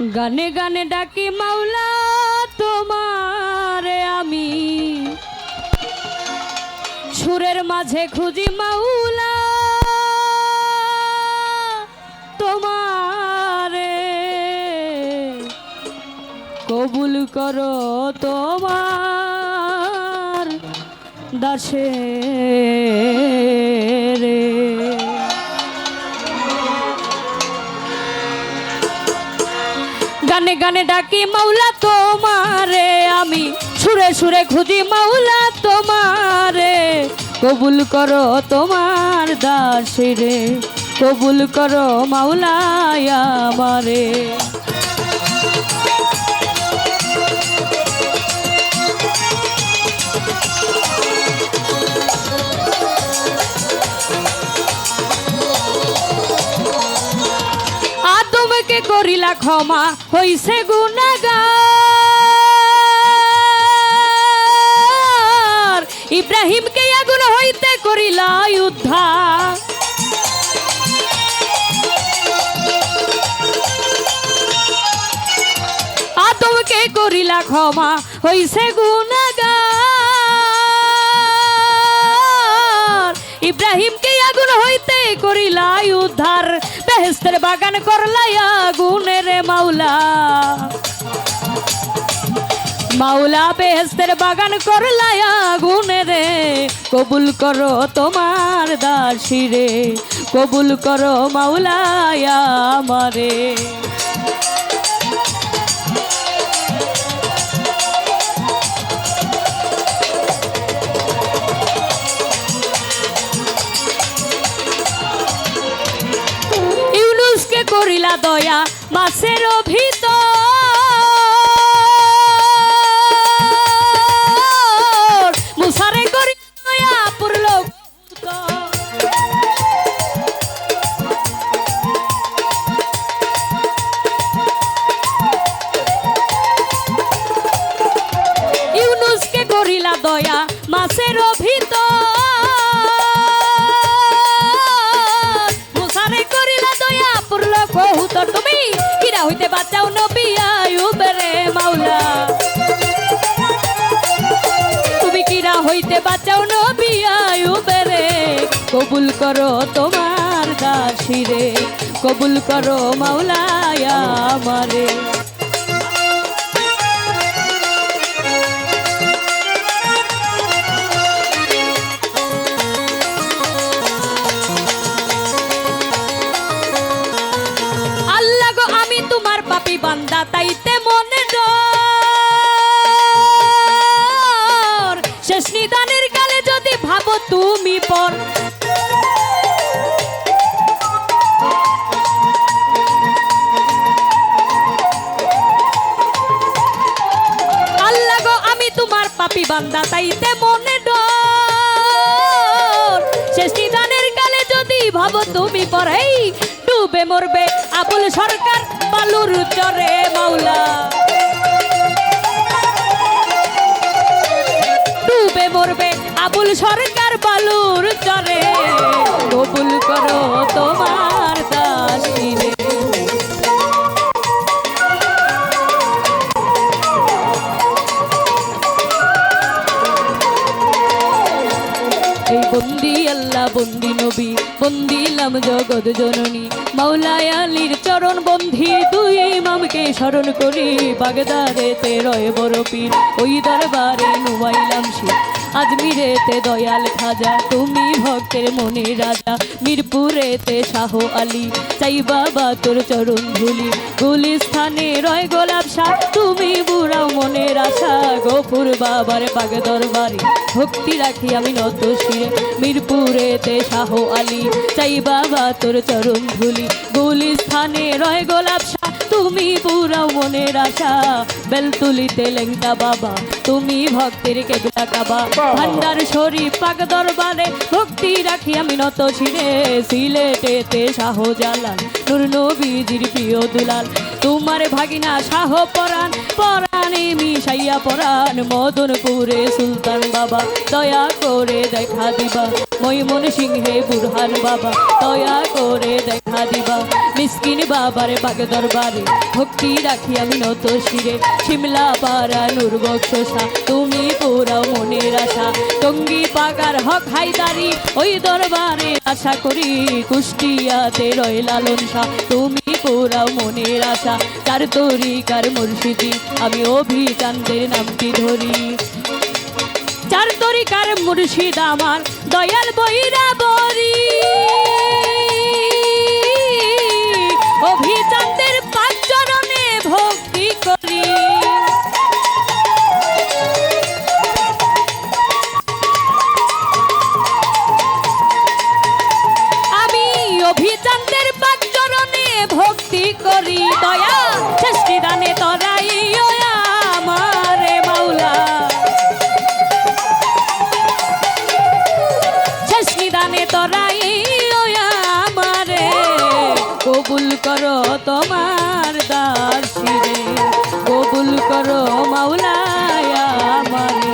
গানে গানে ডাকি মাওলা তোমারে আমি, সুরের মাঝে খুঁজি মাওলা তোমারে, কবুল করো তোমার দাসের। গানে গানে ডাকি মাওলা তোমারে আমি, সুরে সুরে খুঁজি মাওলা তোমারে, কবুল করো তোমার দাসেরে, কবুল করো মাওলা আমারে। আদমকে করিলা ক্ষমা হইছে গুনাহগার, ইব্রাহিমকে আগুন হইতে করিলা উদ্ধার। আদমকে করিলা ক্ষমা হইছে গুনাহগার, ইব্রাহিমকে আগুন হইতে করিলা উদ্ধার। বেহেশতের বাগান করলাই আগুনের মাওলা, মাওলা বেহেশতের বাগান করলাই আগুনের, কবুল করো তোমার দাসীরে, কবুল করো মাওলা আমারে। ইউনুসকে করিলা দয়া মাছের ভিতর, মুসারে করি দয়া পুরল। ইউনুসকে করিলা দয়া মাছের ভিতর, কহুতর তুমি কিরা হইতে বাঁচাও নবী আইয়ুবরে মাওলা, তুমি কিরা হইতে বাঁচাও নবী আইয়ুবরে, কবুল করো তোমার দাসীরে, কবুল করো মাওলা আমারে। পাপী বান্দা তাইতে মনে ডর, শেষ নিদানের কালে যদি ভাবো তুমি পর। আল্লাহ গো আমি তোমার পাপী বান্দা তাইতে মনে ডর, শেষ নিদানের কালে যদি ভাবো তুমি পর। এই ডুবে মরবে আবুল সরকার বালুর চরে মাওলা, ডুবে মরবে আবুল সরকার বালুর চরে, কবুল করো তোমার দাসীরে। এই বন্দি আল্লাহ বন্দি নবী বন্দিলাম জগৎ জননী, মাওলায় আলীর চরণ বন্ধি দুই ইমামকে স্মরণ করি, বাগদাদেতে রয় বড় পীর ওই দরবারে নুয়াইলাম শির, আজমিরেতে দয়াল খাজা তুমি ভক্তের মনে রাজা, মিরপুরেতে শাহ আলী চাই বাবা তোর চরণ ধুলি, গুলিস্থানে রয় গোলাপ শাহ তুমি বুড়াও মনের আশা, গফুর বাবার বাগ দরবারে ভক্তি রাখি আমি নত শিরে, মিরপুরেতে শাহ আলী চাই বাবা তোর চরণ ধুলি, গুলিস্থানে রয় গোলাপ শাহ তুমি বুড়াও মনের আশা, বেলতুলিতে লেংটা বাবা তুমি ভক্তের কেবলা কাবা, ভান্ডার শরীফ পাক দরবারে ভক্তি রাখি আমি নত শিরে, সিলেটেতে শাহজালাল নূর নবীজির প্রিয় দুলাল, তোমার ভাগিনা শাহ পরাণ পরাণে মিশাইয়া পরাণ মদনপুরে সুলতান বাবা দয়া করে দেখা দিবা ময়মন সিংহে বুরহান বাবা দয়া করে দেখা দিবা মিসকিন বাবার বাগ দরবারে ভক্তি রাখি আমি নত শিরে শিমলা পাড়া নূর বক্সা তুমি পুরাও মনের আশা টঙ্গী পাগার হক হাইদারি ওই দরবারে আশা করি কুষ্টিয়াতে রয় লালন শাহ তুমি পুরাও মনের আশা তার তরিকার মুর্শিদি আমি অভিচান্দের নামটি ধরি চার তরিকার মুর্শিদ আমার দয়াল বৈরা বরি অভিচান্দের পাঁচ চরণে ভক্তি করি আমি অভিচান্দের পাঁচ চরণে ভক্তি করি দয়া ষষ্ঠী দানে তরাই আমারে মাওলা ষষ্ঠী দানে তরাই আমারে কবুল করো তোমার দাসিরে কবুল করো মাওলা আমারে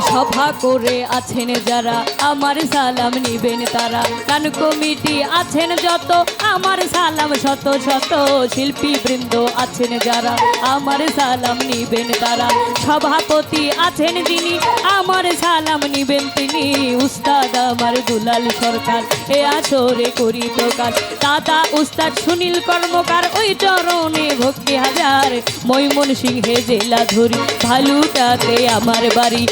সভা করে আছেন যারা আমার সালাম নিবেন তারা গান কমিটি আছেন যত আমার সালাম শত শত শিল্পী বৃন্দ আছেন যারা আমার সালাম নিবেন তারা সভাপতি আছেন যিনি আমার সালাম নিবেন তিনি উস্তাদ আমার দুলাল সরকার এ আসরে করি প্রকাশ দাদা উস্তাদ সুনীল কর্মকার ওই চরণে ভক্তি হাজার ময়মন সিংহে জেলা ধরি ভালুটাতে আমার বাড়ি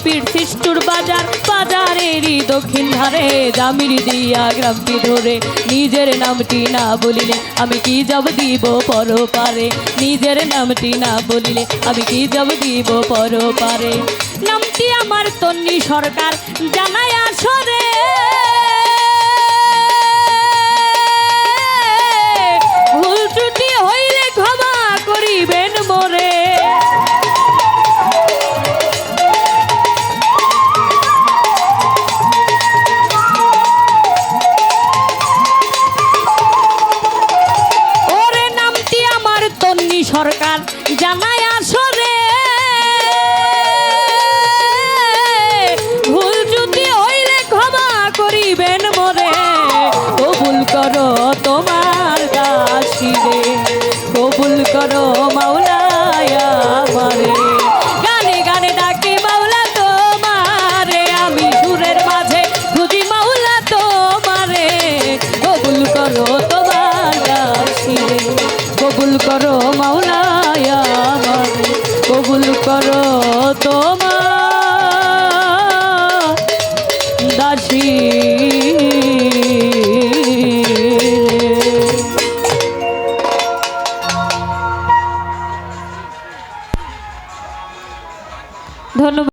পীর শিষ্টুর বাজার বাজারেরই দক্ষিণ ধারে জামির দিয়া গ্রামটি ধরে নিজের নামটি না বলিলে আমি কি যাব দিব পরপারে নিজের নামটি না বলিলে আমি কি যাব দিব পরপারে নামটি আমার তন্নি সরকার জানাই আসরে ভুল ত্রুটি হইলে ক্ষমা করিবেন মোরে সরকার জানাই আসরে ভুল যদি হইলে ক্ষমা করিবেন মোরে কবুল করো তোমার দাসিরে কবুল করো মাওলা আমারে গানে গানে ডাকি মাওলা তোমারে আমি সুরের মাঝে খুঁজি মাওলা তোমারে কবুল করো তোমার দাসিরে কবুল করো মাওলা আমারে কবুল করো তোমার দাসী ধন্যবাদ।